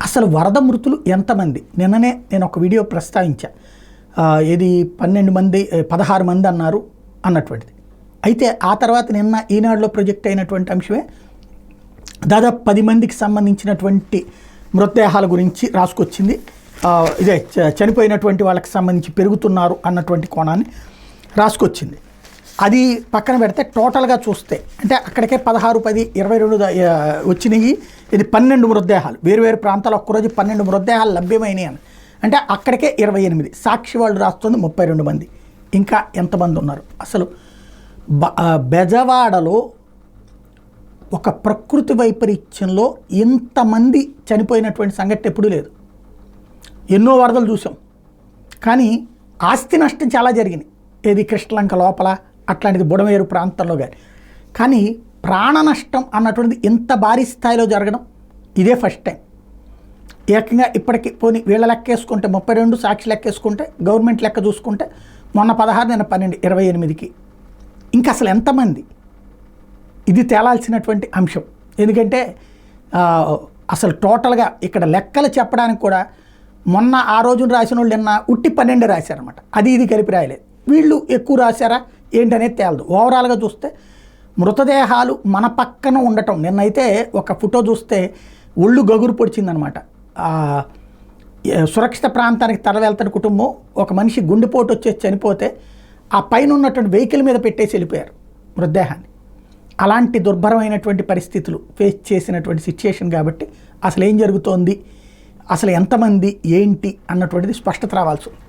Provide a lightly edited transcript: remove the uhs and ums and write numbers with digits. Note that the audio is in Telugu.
అసలు వరద మృతులు ఎంతమంది? నిన్ననే నేను ఒక వీడియో ప్రస్తావించా. ఇది 12 మంది 16 మంది అన్నారు అన్నటువంటిది. అయితే ఆ తర్వాత నిన్న ఈనాడులో ప్రొజెక్ట్ అయినటువంటి అంశమే దాదాపు 10 మందికి సంబంధించినటువంటి మృతదేహాల గురించి రాసుకొచ్చింది. ఇదే చనిపోయినటువంటి వాళ్ళకి సంబంధించి పెరుగుతున్నారు అన్నటువంటి కోణాన్ని రాసుకొచ్చింది. అది పక్కన పెడితే టోటల్గా చూస్తే అంటే అక్కడికే 16, 10, 22 వచ్చినాయి. ఇది 12 మృతదేహాలు వేరు ప్రాంతాల్లో ఒక్కరోజు 12 మృతదేహాలు లభ్యమైనాయి అని అంటే అక్కడికే 28. సాక్షి వాళ్ళు రాస్తుంది 32 మంది. ఇంకా ఎంతమంది ఉన్నారు? అసలు బెజవాడలో ఒక ప్రకృతి వైపరీత్యంలో ఇంతమంది చనిపోయినటువంటి సంఘటన ఎప్పుడూ లేదు. ఎన్నో వరదలు చూసాం, కానీ ఆస్తి నష్టం చాలా జరిగింది. ఏది కృష్ణలంక లోపల అట్లాంటిది బుడమేరు ప్రాంతంలో కానీ ప్రాణ నష్టం అన్నటువంటిది ఇంత భారీ స్థాయిలో జరగడం ఇదే ఫస్ట్ టైం. ఏకంగా ఇప్పటికి పోనీ వీళ్ళ లెక్కేసుకుంటే 32, సాక్షి లెక్కేసుకుంటే, గవర్నమెంట్ లెక్క చూసుకుంటే మొన్న 16, నిన్న 12, 28కి ఇంకా అసలు ఎంతమంది? ఇది తేలాల్సినటువంటి అంశం. ఎందుకంటే అసలు టోటల్గా ఇక్కడ లెక్కలు చెప్పడానికి కూడా మొన్న ఆ రోజున రాసిన వాళ్ళు నిన్న ఉట్టి 12 రాశారనమాట. అది ఇది కలిపి రాయలేదు. వీళ్ళు ఎక్కువ రాశారా ఏంటనేది తేలదు. ఓవరాల్గా చూస్తే మృతదేహాలు మన పక్కన ఉండటం, నిన్నైతే ఒక ఫోటో చూస్తే ఒళ్ళు గగురు పొడిచిందనమాట. సురక్షిత ప్రాంతానికి తరలివెళ్తున్న కుటుంబం, ఒక మనిషి గుండెపోటు వచ్చేసి చనిపోతే ఆ పైన ఉన్నటువంటి వెహికల్ మీద పెట్టేసి వెళ్ళిపోయారు మృతదేహాన్ని. అలాంటి దుర్భరమైనటువంటి పరిస్థితులు ఫేస్ చేసినటువంటి సిచ్యుయేషన్ కాబట్టి అసలు ఏం జరుగుతోంది, అసలు ఎంతమంది ఏంటి అన్నటువంటిది స్పష్టత రావాల్సి ఉంది.